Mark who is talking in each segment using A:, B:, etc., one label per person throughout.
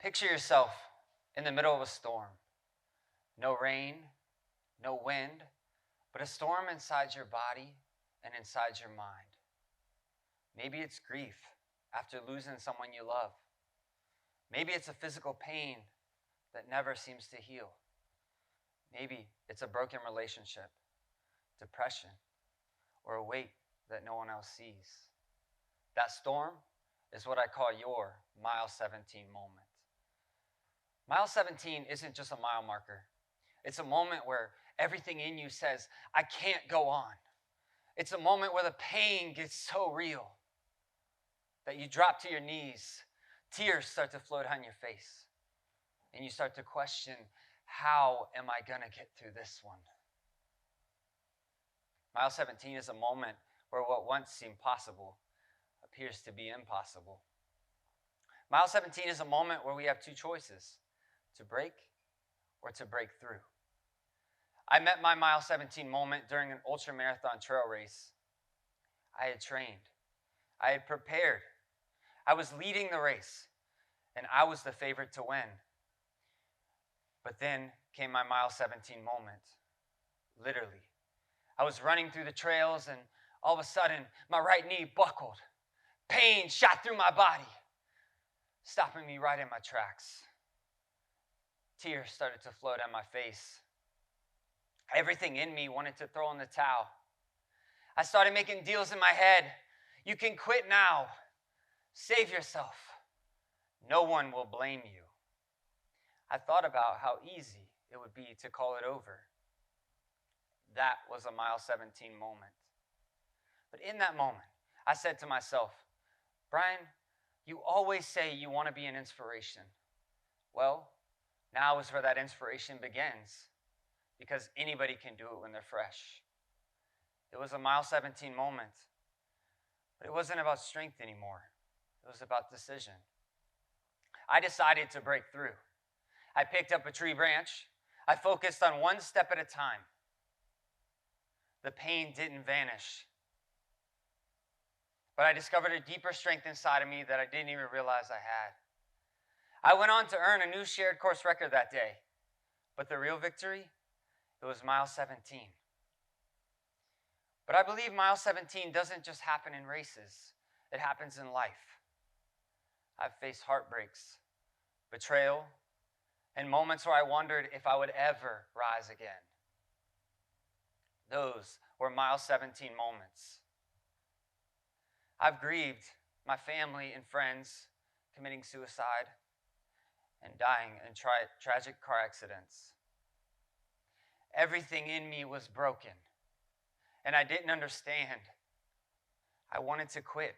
A: Picture yourself in the middle of a storm. No rain, no wind, but a storm inside your body and inside your mind. Maybe it's grief after losing someone you love. Maybe it's a physical pain that never seems to heal. Maybe it's a broken relationship, depression, or a weight that no one else sees. That storm is what I call your mile 17 moment. Mile 17 isn't just a mile marker. It's a moment where everything in you says, I can't go on. It's a moment where the pain gets so real that you drop to your knees, tears start to flow down your face, and you start to question, how am I going to get through this one? Mile 17 is a moment where what once seemed possible appears to be impossible. Mile 17 is a moment where we have two choices, to break or to break through. I met my mile 17 moment during an ultramarathon trail race. I had trained. I had prepared. I was leading the race, and I was the favorite to win. But then came my mile 17 moment, literally. I was running through the trails, and all of a sudden, my right knee buckled. Pain shot through my body, stopping me right in my tracks. Tears started to flow down my face. Everything in me wanted to throw in the towel. I started making deals in my head. You can quit now. Save yourself. No one will blame you. I thought about how easy it would be to call it over. That was a mile 17 moment. But in that moment, I said to myself, Brian, you always say you want to be an inspiration. Well, now is where that inspiration begins, because anybody can do it when they're fresh. It was a mile 17 moment, but it wasn't about strength anymore. It was about decision. I decided to break through. I picked up a tree branch. I focused on one step at a time. The pain didn't vanish, but I discovered a deeper strength inside of me that I didn't even realize I had. I went on to earn a new shared course record that day, but the real victory, it was mile 17. But I believe mile 17 doesn't just happen in races. It happens in life. I've faced heartbreaks, betrayal, and moments where I wondered if I would ever rise again. Those were mile 17 moments. I've grieved my family and friends committing suicide and dying in tragic car accidents. Everything in me was broken, and I didn't understand. I wanted to quit,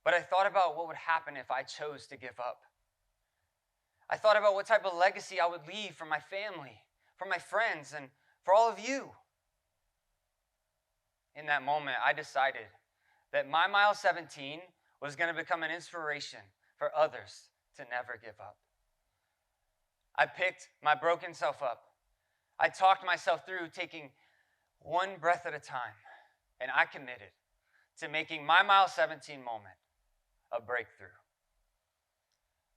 A: but I thought about what would happen if I chose to give up. I thought about what type of legacy I would leave for my family, for my friends, and for all of you. In that moment, I decided that my mile 17 was going to become an inspiration for others to never give up. I picked my broken self up. I talked myself through taking one breath at a time, and I committed to making my mile 17 moment a breakthrough.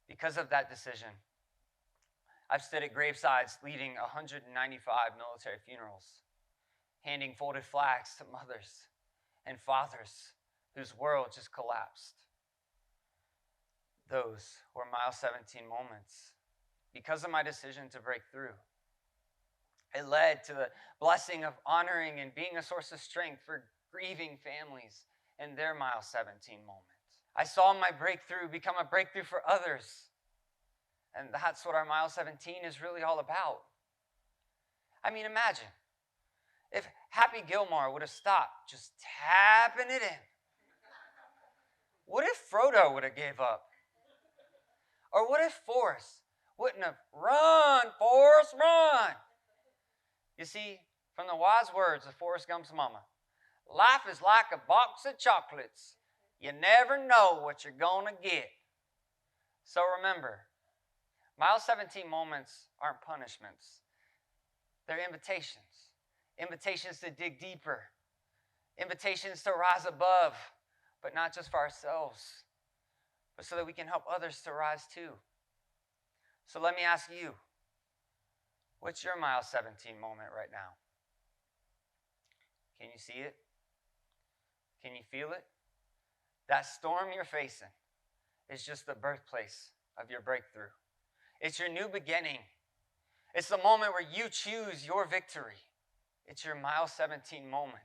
A: Because of that decision, I've stood at gravesides leading 195 military funerals, handing folded flags to mothers and fathers whose world just collapsed. Those were mile 17 moments. Because of my decision to break through, it led to the blessing of honoring and being a source of strength for grieving families in their mile 17 moment. I saw my breakthrough become a breakthrough for others. And that's what our mile 17 is really all about. I mean, imagine if Happy Gilmore would have stopped just tapping it in. What if Frodo would have gave up? Or what if Forrest wouldn't have run, Forrest, run? You see, from the wise words of Forrest Gump's mama, life is like a box of chocolates. You never know what you're going to get. So remember, mile 17 moments aren't punishments. They're invitations. Invitations to dig deeper. Invitations to rise above, but not just for ourselves, but so that we can help others to rise too. So let me ask you, what's your mile 17 moment right now? Can you see it? Can you feel it? That storm you're facing is just the birthplace of your breakthrough. It's your new beginning. It's the moment where you choose your victory. It's your mile 17 moment.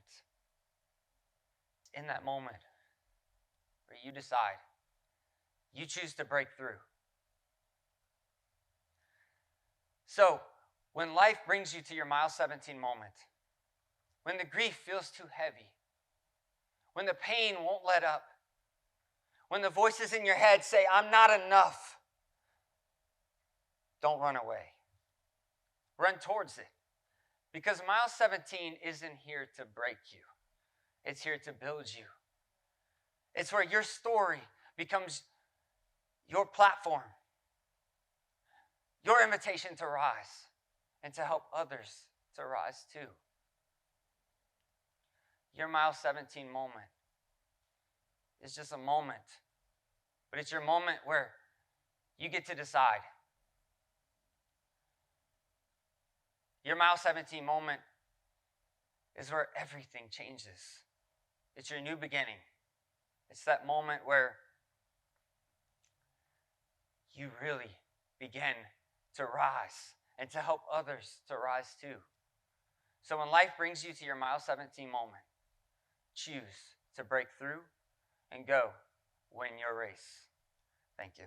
A: In that moment where you decide, you choose to break through. So, when life brings you to your mile 17 moment, when the grief feels too heavy, when the pain won't let up, when the voices in your head say, I'm not enough, don't run away. Run towards it. Because mile 17 isn't here to break you. It's here to build you. It's where your story becomes your platform, your invitation to rise and to help others to rise too. Your mile 17 moment is just a moment, but it's your moment where you get to decide. Your mile 17 moment is where everything changes. It's your new beginning. It's that moment where you really begin to rise and to help others to rise too. So when life brings you to your mile 17 moment, choose to break through and go win your race. Thank you.